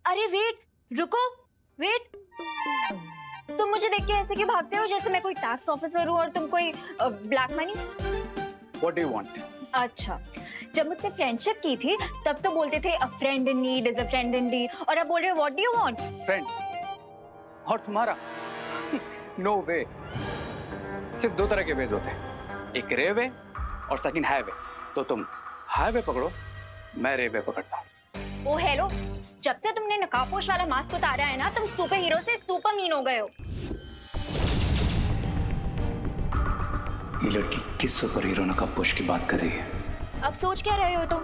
अरे वेट, रुको, वेट। तुम मुझे देख के ऐसे क्यों भागते हो जैसे मैं कोई टैक्स ऑफिसर हूँ और तुम कोई black money? What do you want? अच्छा, जब मुझसे फ्रेंडशिप की थी तब तो बोलते थे अ friend in need is a friend in need, और अब बोल रहे हो what do you want? Friend? और तुम्हारा? नो वे। सिर्फ दो तरह के वेज होते हैं, एक रेवे और सेकंड हाईवे। तो तुम हाईवे पकड़ो, मैं रेवे पकड़ता हूँ। ओ हेलो, जब से तुमने नकाबपोश वाला मास्क उतारा है ना, तुम सुपर हीरो से सुपर मीन हो गए हो। ये लड़की किस सुपर हीरो नकाबपोश की बात कर रही है? अब सोच क्या रहे हो तुम?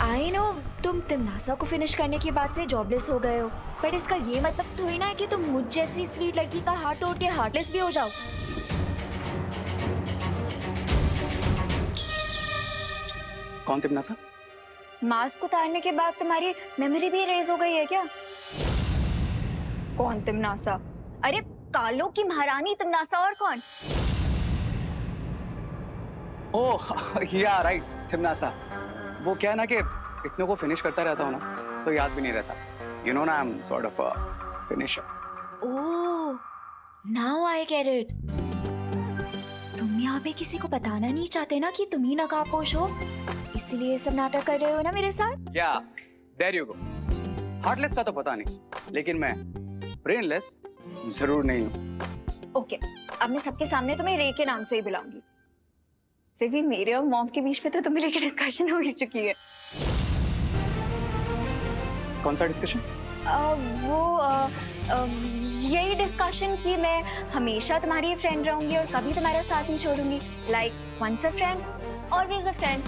आई नो तुम तिमनासा को फिनिश करने के बाद से जॉबलेस हो गए हो, बट इसका ये मतलब थोड़ी ना है कि तुम मुझ जैसी स्वीट लड़की का हार्ट तोड़ के हार्टलेस भी हो जाओ। कौन तिमनासा? मास्क उतारने के बाद तुम्हारी मेमोरी भी इरेज हो गई है क्या? कौन तिमनासा? अरे कालों की महारानी तिमनासा, और कौन? ओह या राइट, तिमनासा। वो क्या है ना कि इतने को फिनिश करता रहता हूँ ना, तो याद भी नहीं रहता। यू नो ना, I am sort of a finisher. Oh, now I get it. तुम यहाँ पे किसी को बताना नहीं चाहते ना कि तुम ही नकाबपोश हो, इसीलिए ये सब नाटक कर रहे हो ना मेरे साथ? क्या? There you go. हार्टलेस का तो पता नहीं, लेकिन मैं ब्रेनलेस जरूर नहीं हूँ। ओके, अब मैं सबके सामने तुम्हें रे के नाम से ही बुलाऊंगी। से भी मेरे और मॉम के बीच में तो तुम्हें लेके डिस्कशन हो ही चुकी है। कौन सा डिस्कशन? यही डिस्कशन कि मैं हमेशा तुम्हारी फ्रेंड रहूंगी और कभी तुम्हारा साथ नहीं छोड़ूंगी। Like once a friend always a friend.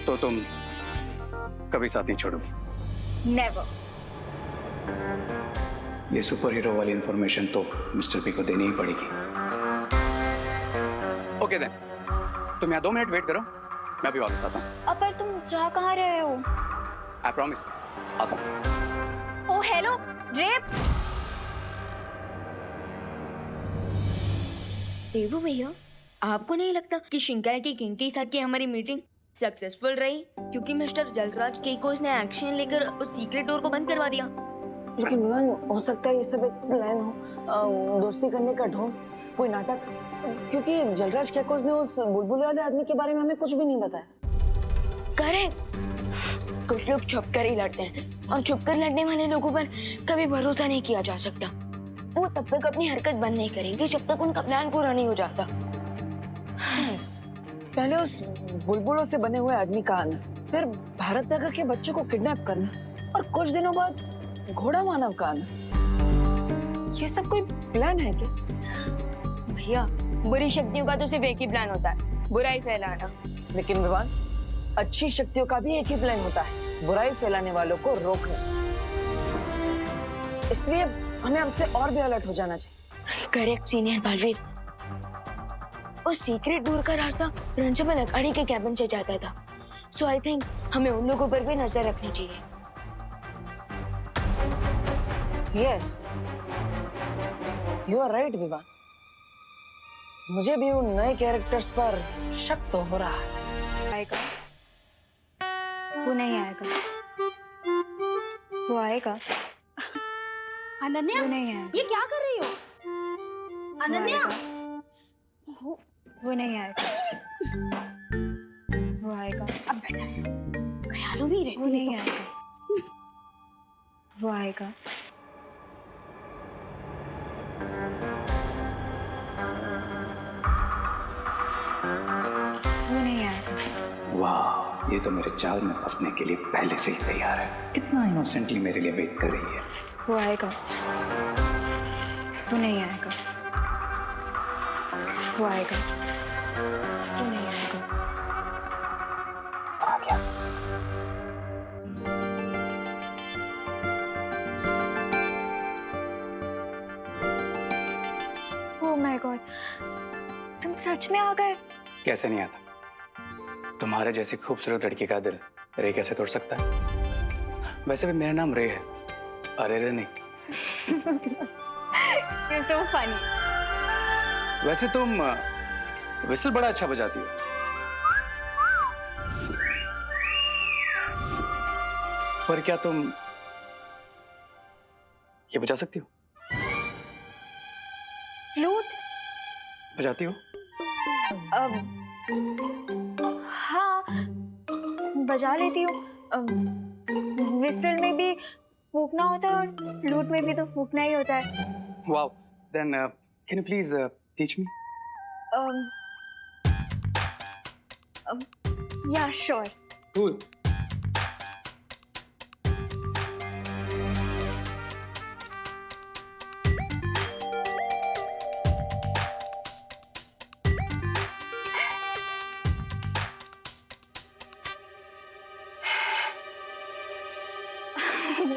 तो तुम कभी साथ नहीं छोड़ोगी? नेवर। ये सुपर हीरो वाली इंफॉर्मेशन तो मिस्टर पी को देनी ही पड़ेगी। ओके देन, तुम यहाँ 2 मिनट वेट करो, मैं अभी वापस आता हूँ। अब पर तुम जा कहाँ रहे हो? आई प्रॉमिस, आता हूँ। ओ हेलो, रेप। देवू भैया, आपको नहीं लगता कि शिंकाई की किंग के साथ की हमारी मीटिंग सक्सेसफुल रही, क्योंकि मिस्टर जलराज केकोस ने एक्शन लेकर उस सीक्रेट डोर को बंद करवा दिया? लेकिन विवान, हो सकता है ये सब एक प्लान हो, दोस्ती करने का ढोंग, कोई नाटक, क्योंकि जलराज केकोस ने उस बुलबुल वाले आदमी के बारे में हमें कुछ भी नहीं बताया। करेक्ट। कुछ लोग छुप कर ही लड़ते हैं, और छुप कर लड़ने वाले लोगों पर कभी भरोसा नहीं किया जा सकता। वो तब तक अपनी हरकत बंद नहीं करेंगे जब तक उनका प्लान पूरा नहीं हो जाता। yes. पहले उस बुलबुलों से बने हुए आदमी का आना, फिर भारत नगर के बच्चों को किडनैप करना, और कुछ दिनों बाद घोड़ा मानव का आना। ये सब कोई प्लान है क्या? भैया, बुरी शक्तियों का तो सिर्फ एक ही प्लान होता है, बुराई फैलाना। लेकिन विवान, अच्छी शक्तियों का भी एक ही प्लान होता है, बुराई फैलाने वालों को रोकना। इसलिए हमें अब से और भी अलर्ट हो जाना चाहिए। Correct senior Baalveer. उस सीक्रेट डोर का रास्ता प्रिंसिपल अकाड़ी के कैबिन से जाता था, सो आई थिंक हमें उन लोगों पर भी नजर रखनी चाहिए। Yes, you are right Vivan. मुझे भी उन नए कैरेक्टर्स पर शक तो हो रहा है। आएगा, वो नहीं आएगा। वो आएगा। अनन्या, वो नहीं आएगा। ये क्या कर रही हो? अनन्या, वो नहीं आएगा। वो आएगा। अब बेटर है, ख्यालों में ही रहती वो है नहीं तो। आएगा। वो आएगा। वो नहीं आएगा। वाह, ये तो मेरे जाल में फंसने के लिए पहले से ही तैयार है। कितना इनोसेंटली मेरे लिए वेट कर रही है। वो आएगा। वो नहीं आएगा। वो आएगा। वो नहीं आएगा। आ गया। ओह माय गॉड, तुम सच में आ गए? कैसे नहीं आता? तुम्हारे जैसी खूबसूरत लड़की का दिल रे कैसे तोड़ सकता है? वैसे भी मेरा नाम रे है, अरे रे नहीं। You're so funny. वैसे तुम विसल बड़ा अच्छा बजाती हो। पर क्या तुम ये बजा सकती हो? फ्लूट? बजाती हो? हाँ, बजा लेती हूँ। विसल में भी फूकना होता है और फ्लूट में भी तो फूकना ही होता है। Wow, then can you please teach me? Yeah sure. Cool.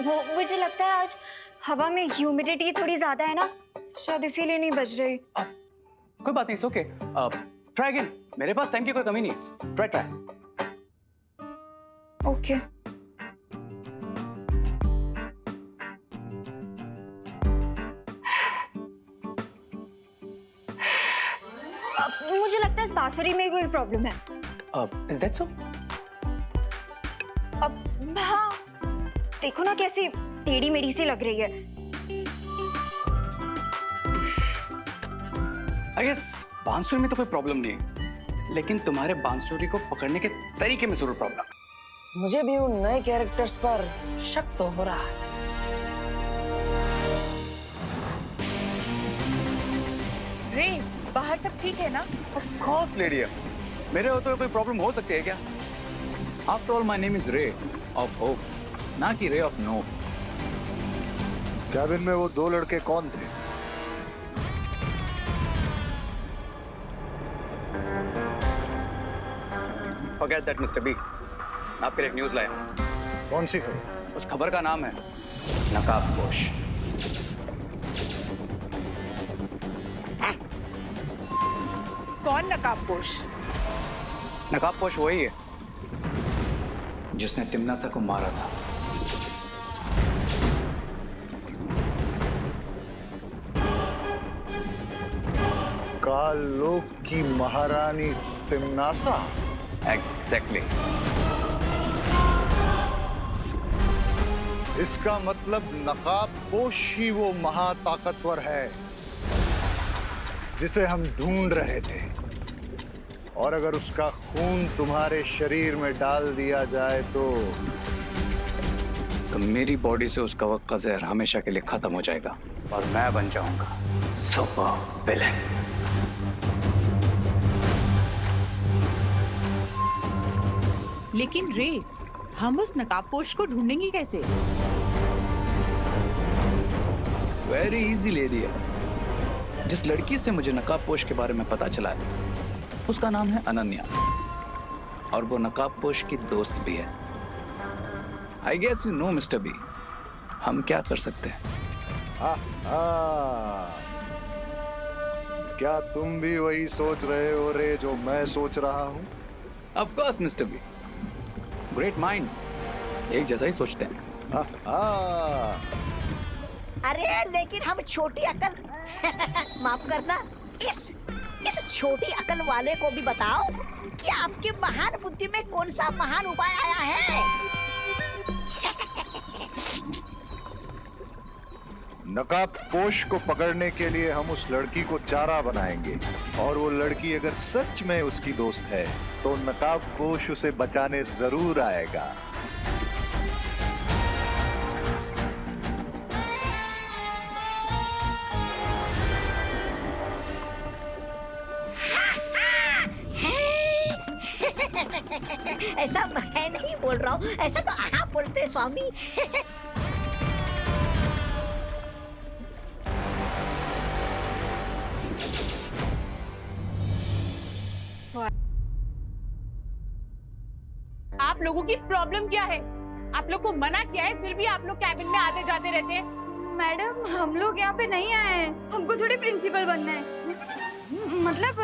वो मुझे लगता है आज हवा में ह्यूमिडिटी थोड़ी ज्यादा है ना, शायद इसीलिए नहीं बज रही। कोई बात नहीं, इट्स ओके। ट्राई अगेन, मेरे पास टाइम की कोई कमी नहीं है। ट्राई। ओके। मुझे लगता है इस बांसुरी में कोई प्रॉब्लम है। Is that so? अब हाँ, देखो ना कैसी टेढ़ी मेढ़ी सी लग रही है। आई गेस बांसुरी में तो कोई प्रॉब्लम नहीं है, लेकिन तुम्हारे बांसुरी को पकड़ने के तरीके में जरूर प्रॉब्लम है। मुझे भी उन नए कैरेक्टर्स पर शक तो हो रहा है। रे, बाहर सब ठीक है ना? ऑफ कोर्स लेडी, मेरे होते हुए कोई प्रॉब्लम हो सकती है क्या? After all my name is ray of hope, ना कि रे ऑफ नो। कैबिन में वो दो लड़के कौन थे? फॉरगेट दैट मिस्टर बी, आपके लिए एक न्यूज़ लाया हूं। कौन सी खबर? उस खबर का नाम है नकाबपोश। कौन नकाबपोश? नकाबपोश वही है जिसने तिमनासा को मारा था। कालोक की महारानी तिमनासा? एग्जैक्टली। इसका मतलब नकाबपोश ही वो महाताकतवर है जिसे हम ढूंढ रहे थे, और अगर उसका खून तुम्हारे शरीर में डाल दिया जाए तो मेरी बॉडी से उसका वक्त का जहर हमेशा के लिए खत्म हो जाएगा और मैं बन जाऊंगा सुपर विलेन। लेकिन रे, हम उस नकाबपोश को ढूंढेंगे कैसे? वेरी इजी लेडी है। जिस लड़की से मुझे नकाबपोश के बारे में पता चला है उसका नाम है अनन्या, और वो नकाबपोश की दोस्त भी है। I guess you know mister B, हम क्या कर सकते हैं? क्या तुम भी वही सोच रहे हो रे जो मैं सोच रहा हूँ? Of course mister B, great minds एक जैसा ही सोचते हैं। अरे लेकिन हम छोटी अकल माफ करना, इस छोटी अकल वाले को भी बताओ कि आपके महान बुद्धि में कौन सा महान उपाय आया है। नकाबपोश को पकड़ने के लिए हम उस लड़की को चारा बनाएंगे, और वो लड़की अगर सच में उसकी दोस्त है तो नकाबपोश उसे बचाने जरूर आएगा। ऐसा मैं नहीं बोल रहा हूँ, ऐसा तो आप बोलते हैं स्वामी। आप लोगों की प्रॉब्लम क्या है? आप लोग को मना किया है, फिर भी आप लोग कैबिन में आते जाते रहते हैं। मैडम, हम लोग यहाँ पे नहीं आए हैं, हमको थोड़ी प्रिंसिपल बनना है। मतलब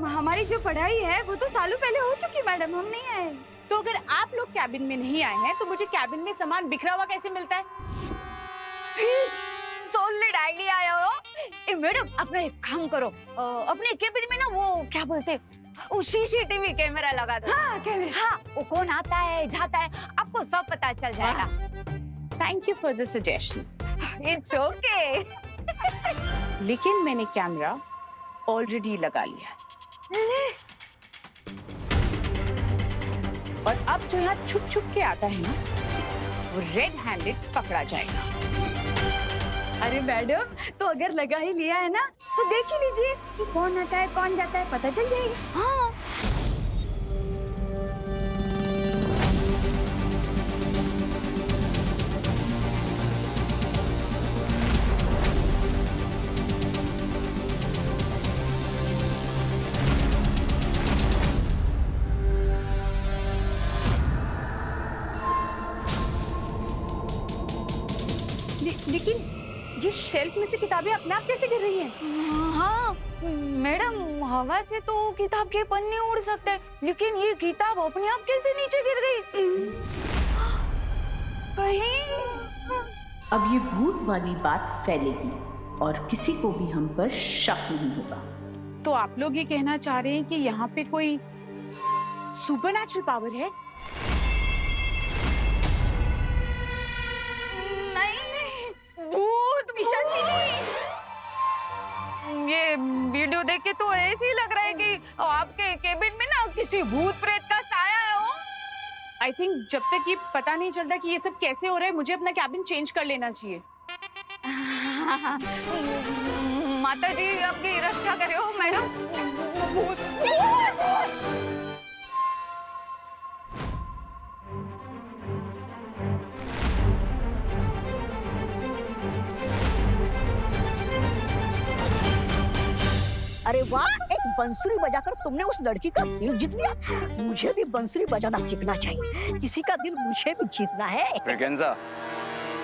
हमारी जो पढ़ाई है वो तो सालों पहले हो चुकी मैडम, हम नहीं आए। तो अगर आप लोग कैबिन में नहीं आए हैं तो मुझे कैबिन में सामान बिखरा हुआ कैसे मिलता है? सॉलिड आइडिया आया हो। ए मैडम, अपना एक काम करो, अपने कैबिन में ना वो क्या बोलते हैं, वो सीसीटीवी कैमरा लगा दो। हाँ कैमरा। हाँ, वो कौन आता है जाता है आप आपको सब पता चल जाएगा। Thank you for the suggestion. It's okay. लेकिन मैंने कैमरा ऑलरेडी लगा लिया है। और अब जो यहाँ छुप छुप के आता है ना, वो रेड हैंडेड पकड़ा जाएगा। अरे मैडम, तो अगर लगा ही लिया है ना, तो देख ही लीजिए कि कौन आता है कौन जाता है, पता चल जाएगा। हाँ। लेकिन ये शेल्फ में से किताबें अपने आप कैसे गिर रही हैं? हाँ मैडम, हवा से तो किताब के पन्ने उड़ सकते हैं, लेकिन ये किताब अपने आप कैसे नीचे गिर गई? कहीं अब ये भूत वाली बात फैलेगी और किसी को भी हम पर शक नहीं होगा। तो आप लोग ये कहना चाह रहे हैं कि यहाँ पे कोई सुपरनैचुरल पावर है? भूत ये वीडियो देख के तो ऐसे ही लग रहा है कि आपके केबिन में ना किसी भूत प्रेत का साया है। हो आई थिंक जब तक ये पता नहीं चलता कि ये सब कैसे हो रहा है, मुझे अपना कैबिन चेंज कर लेना चाहिए। माता जी आपकी रक्षा करे हो मैडम। भूत अरे वाह, एक बंसुरी बजाकर तुमने उस लड़की का दिल जीत लिया। मुझे भी बंसुरी बजाना सीखना चाहिए। किसी का दिल मुझे भी जीतना है। ब्रिगेंजा,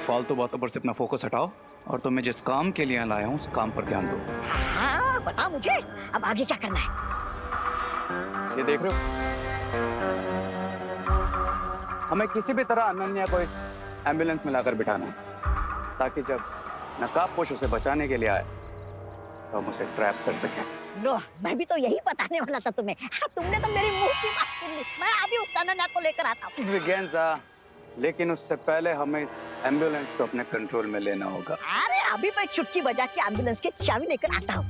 फालतू बातों पर से अपना फोकस हटाओ और तुम्हें जिस काम के लिए लाया हूँ उस काम पर ध्यान दो। हाँ, बता मुझे अब आगे क्या करना है। ये देख रहे हो, हमें किसी भी तरह अनन्या को इस एम्बुलेंस में लाकर बिठाना है, ताकि जब नकाबपोश उसे बचाने के लिए आए तो हम उसे ट्रैप कर सकें। लो, मैं भी तो यही बताने वाला था तुम्हें। हाँ, तुमने तो मेरी मुंह की बात छीन ली। मैं अभी उस अनन्या को लेकर आता हूँ। ब्रिगेंजा, लेकिन उससे पहले हमें इस एम्बुलेंस को अपने कंट्रोल में लेना होगा। अरे अभी मैं चुटकी बजा के एम्बुलेंस की चाबी लेकर आता हूँ।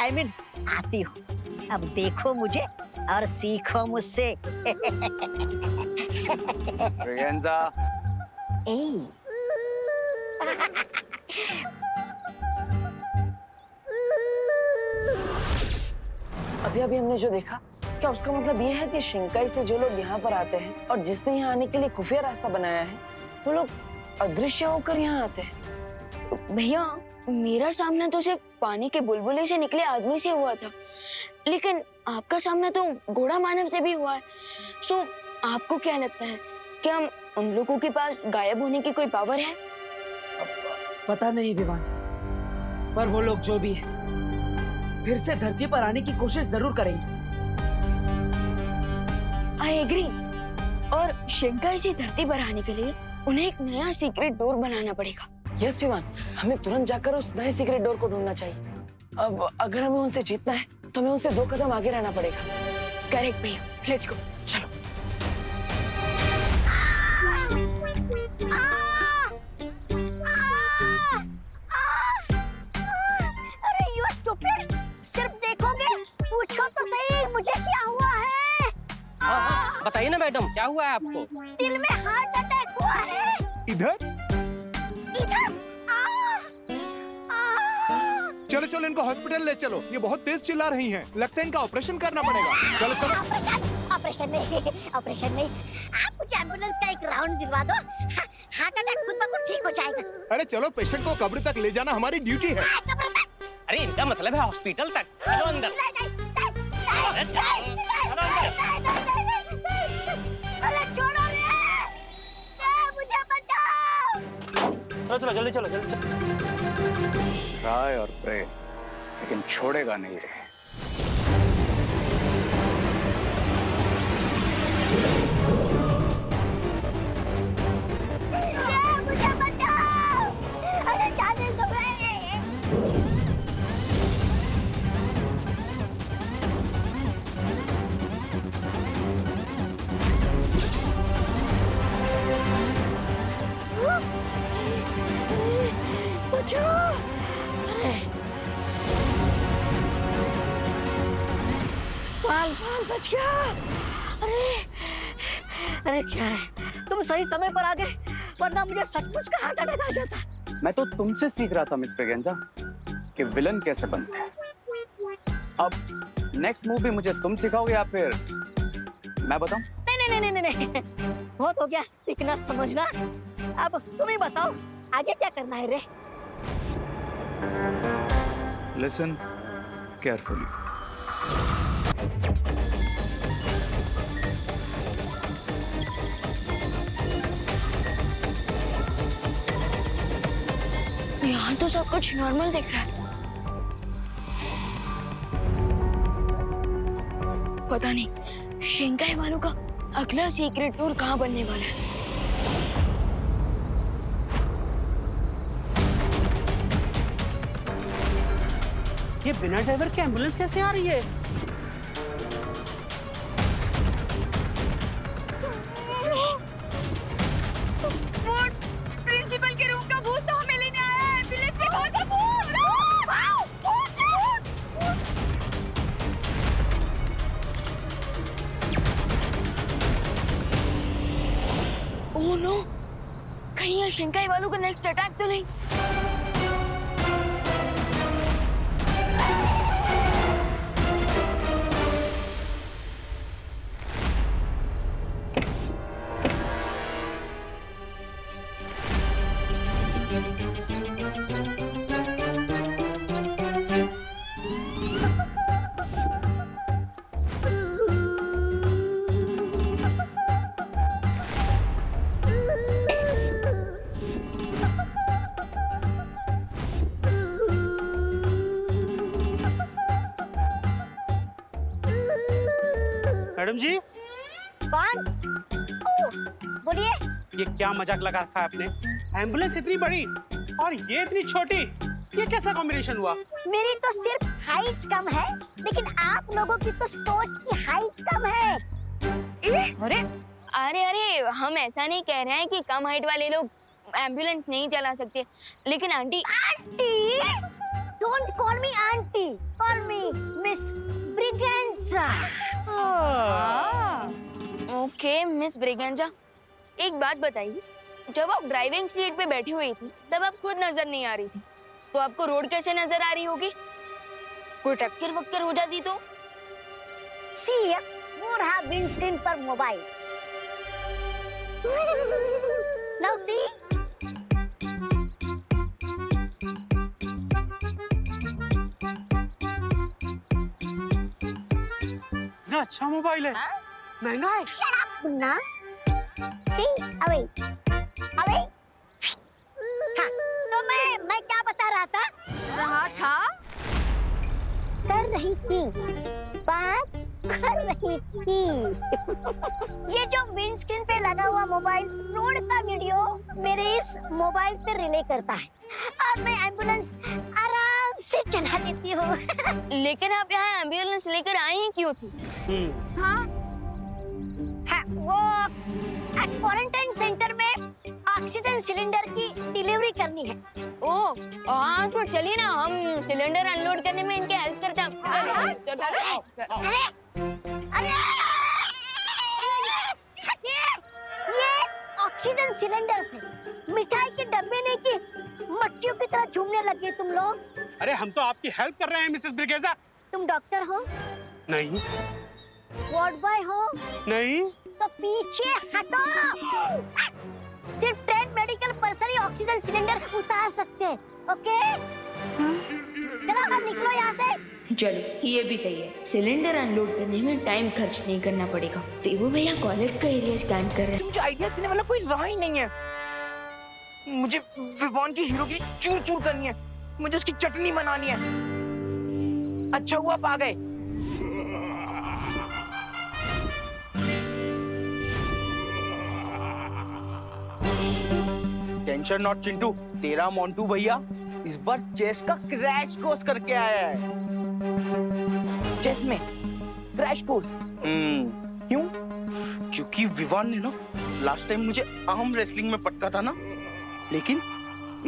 I mean, आती हूँ। अब देखो मुझे और सीखो मुझसे। ब्रिगेंजा, अभी अभी हमने जो देखा, क्या उसका मतलब ये है कि शिंकाई से जो लोग यहाँ पर आते हैं और जिसने यहाँ आने के लिए खुफिया रास्ता बनाया है, वो लोग अदृश्य होकर यहाँ आते हैं? भैया, मेरा सामना तो सिर्फ पानी के बुलबुले से निकले आदमी से हुआ था, लेकिन आपका सामना तो घोड़ा मानव से भी हुआ है। सो आपको क्या लगता है, क्या उन लोगों के पास गायब होने की कोई पावर है? पता नहीं विवान, पर वो लोग जो भी है फिर से धरती पर आने की कोशिश जरूर करेंगे। I agree. और शिंकाई से धरती पर आने के लिए उन्हें एक नया सीक्रेट डोर बनाना पड़ेगा। यस विवान, हमें तुरंत जाकर उस नए सीक्रेट डोर को ढूंढना चाहिए। अब अगर हमें उनसे जीतना है तो हमें उनसे 2 कदम आगे रहना पड़ेगा। करेक्ट भैया, लेट्स गो। चलो। अरे यू स्टूपिड, सिर्फ देखोगे? पूछो तो सही मुझे क्या हुआ है। बताइए ना मैडम, क्या हुआ है आपको? दिल में हार्ट अटैक हुआ है। इधर इधर चलो चलो, इनको हॉस्पिटल ले चलो। ये बहुत तेज चिल्ला रही हैं। लगता है इनका ऑपरेशन करना पड़ेगा। चलो चलो। ऑपरेशन नहीं, ऑपरेशन नहीं। आप मुझे एम्बुलेंस का एक राउंड दिलवा दो। हार्ट अटैक खुद ब खुद ठीक हो जाएगा। अरे चलो, पेशेंट को कब्र तक ले जाना हमारी ड्यूटी है। अरे इनका मतलब है हॉस्पिटल तक। चलो अंदर। अरे चलो अरे छोड़ो रे, मुझे बचाओ। चलो चलो, जल्दी चलो, जल्दी चलो। ट्राई और प्रे, लेकिन छोड़ेगा नहीं रे। मुझे बचाओ। अरे जाने दो रे। बच गया। अरे अरे क्या है, तुम सही समय पर आ गए, वरना मुझे सचमुच का हार्ट अटैक आ जाता। मैं तो तुमसे सीख रहा था मिस ब्रिगेंजा कि विलन कैसे बनते हैं। अब नेक्स्ट मूवी मुझे तुम सिखाओगे या फिर मैं बताऊं? नहीं नहीं नहीं नहीं, बहुत हो गया सीखना समझना। अब तुम ही बताओ आगे क्या करना है रे। Listen carefully. यहाँ तो सब कुछ नॉर्मल दिख रहा है। पता नहीं शंघाई वालों का अगला सीक्रेट टूर कहाँ बनने वाला है। ये बिना ड्राइवर के एम्बुलेंस कैसे आ रही है? प्रिंसिपल के रूम का भूत तो हमें लेने आया है। एम्बुलेंस के भागो भूत। ओह नो, कहीं ये शंघाई वालों का नेक्स्ट अटैक तो नहीं? मैडम जी, कौन? बोलिए। ये क्या मजाक लगा रखा है आपने? एम्बुलेंस इतनी बड़ी और ये इतनी छोटी, ये कैसा कॉम्बिनेशन हुआ? मेरी तो सिर्फ हाइट कम है, लेकिन आप लोगों की तो सोच की हाइट कम है। अरे अरे अरे, हम ऐसा नहीं कह रहे हैं कि कम हाइट वाले लोग एम्बुलेंस नहीं चला सकते, लेकिन aunty. Aunty? Don't call me aunty, call me miss Braganza. Okay miss Braganza, एक बात बताइए, जब आप ड्राइविंग सीट पे बैठी हुई थी तब आप खुद नजर नहीं आ रही थी, तो आपको रोड कैसे नजर आ रही होगी? कोई टक्कर वक्कर हो जाती तो? सी, वो रहा विंडस्क्रीन पर मोबाइल। Now see. इतना अच्छा मोबाइल है, महंगा है। Shut up, Munna. Think away, away। हाँ, तो मैं क्या बता रहा था? कर रही थी, बात कर रही थी। ये जो विंडस्क्रीन पे लगा हुआ मोबाइल रोड का वीडियो मेरे इस मोबाइल पे रिले करता है, और मैं एम्बुलेंस आराम से चला लेती हूँ। लेकिन आप यहाँ एम्बुलेंस लेकर आई ही क्यों थी? हाँ, वो क्वारंटाइन सेंटर में ऑक्सीजन सिलेंडर की डिलीवरी करनी है। ओह हाँ, तो चलिए ना, हम सिलेंडर अनलोड करने में इनके हेल्प करते हैं। अरे अरे, ये ऑक्सीजन सिलेंडर से मिठाई के डब्बे नहीं की मट्टियों की तरह झूमने लगे तुम लोग। अरे हम तो आपकी हेल्प कर रहे हैं मिसेस ब्रिगेंजा। तुम डॉक्टर हो? नहीं। वार्ड बॉय हो? नहीं। तो पीछे हटो। सिर्फ ट्रेन मेडिकल पर्सन ही ऑक्सीजन सिलेंडर उतार सकते हैं, ओके? चलो अब निकलो यहाँ से। चलिए, ये भी सही है, सिलेंडर अनलोड करने में टाइम खर्च नहीं करना पड़ेगा। देवो भैया कॉलेज का एरिया स्कैन कर रहे हैं। मुझे आइडिया देने वाला कोई रहा ही नहीं है। मुझे विवान की हीरो की चूर चूर करनी है, मुझे उसकी चटनी बनानी है। अच्छा हुआ आप आ गए। टेंशन नॉट चिंटू, तेरा मोंटू भैया इस बार चेस का क्रैश कोर्स करके आया है। चेस में क्रैश कोर्स? क्यों? क्योंकि विवान ने ना लास्ट टाइम मुझे आर्म रेसलिंग में पटका था ना, लेकिन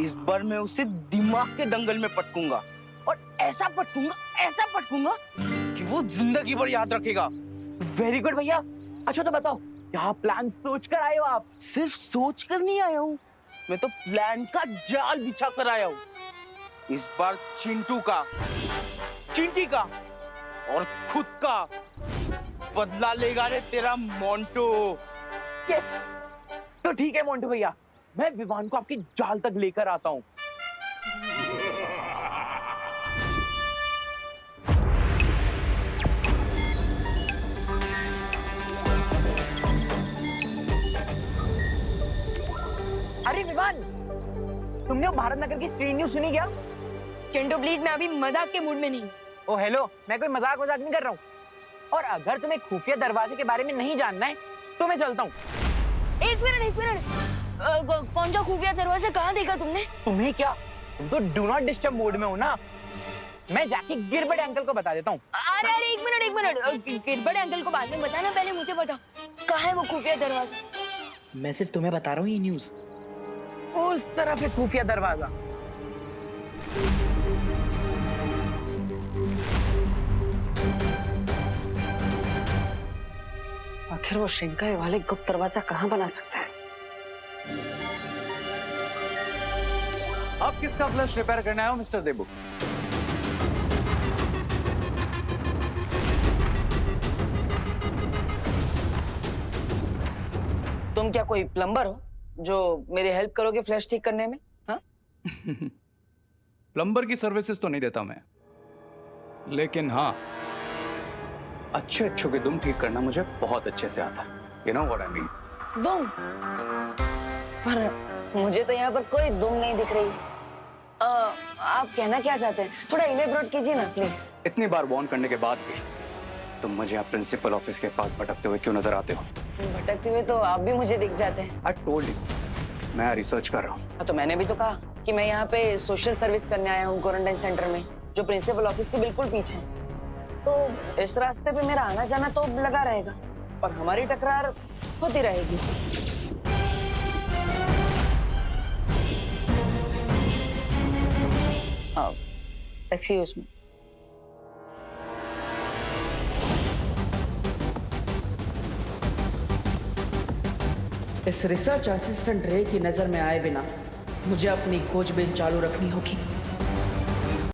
इस बार मैं उसे दिमाग के दंगल में पटकूंगा, और ऐसा पटकूंगा कि वो जिंदगी भर याद रखेगा। वेरी गुड भैया। अच्छा तो बताओ, क्या प्लान सोच कर आए हो आप? सिर्फ सोच कर नहीं आया हूँ, मैं तो प्लान का जाल बिछा कर आया हूँ। इस बार चिंटू का, चिंटी का और खुद का बदला लेगा रे तेरा मोंटू। यस, तो ठीक है मोंटू भैया, मैं विवान को आपकी जाल तक लेकर आता हूँ। अरे विवान, तुमने वो भारत नगर की स्ट्रीट न्यूज सुनी क्या? चिंटू प्लीज, मैं अभी मजाक के मूड में नहीं हूँ। ओ हेलो, मैं कोई मजाक नहीं कर रहा हूँ। और अगर तुम्हें खुफिया दरवाजे के बारे में नहीं जानना है तो मैं चलता हूँ। एक मिनट, कौन सा खुफिया दरवाजा कहाँ देखा तुमने? तुम्हें क्या, तुम तो डू नॉट डिस्टर्ब मोड में हो ना। मैं जाके गिरबट अंकल को बता देता हूँ। अरे एक मिनट, गिरबट अंकल को बाद में बताना, पहले मुझे बता कहाँ है वो खुफिया दरवाजा? मैं सिर्फ तुम्हें बता रहा हूँ ये न्यूज। उस तरफ है खुफिया दरवाजा। आखिर वो श्रृंगाई वाले गुप्त दरवाजा कहाँ बना सकता है? अब किसका फ्लश रिपेयर करने आए हो मिस्टर देबू? तुम क्या कोई प्लम्बर हो जो मेरी हेल्प करोगे फ्लैश ठीक करने में? हाँ? प्लम्बर की सर्विसेज तो नहीं देता मैं, लेकिन हाँ, अच्छे की दुम ठीक करना मुझे बहुत अच्छे से आता है। You know what I mean? दुम? पर मुझे तो यहाँ पर कोई दुम नहीं दिख रही। आप कहना क्या चाहते हैं? थोड़ा इलेबोरेट कीजिए ना प्लीज। इतनी बार वार्न करने के बाद भी तुम मुझे यहाँ प्रिंसिपल ऑफिस के पास भटकते हुए क्यों नजर आते हो? भटकते हुए तो आप भी मुझे दिख जाते हैं। I told you, मैं रिसर्च कर रहा हूँ। तो मैंने भी तो कहा कि मैं यहाँ पे सोशल सर्विस करने आया हूँ क्वारंटाइन सेंटर में, जो प्रिंसिपल ऑफिस के बिल्कुल पीछे है। तो इस रास्ते पे मेरा आना जाना तो लगा रहेगा और हमारी टकरार होती रहेगी। हाँ, टैक्सी उसमें। इस रिसर्च असिस्टेंट रे की नजर में आए बिना मुझे अपनी खोजबीन चालू रखनी होगी।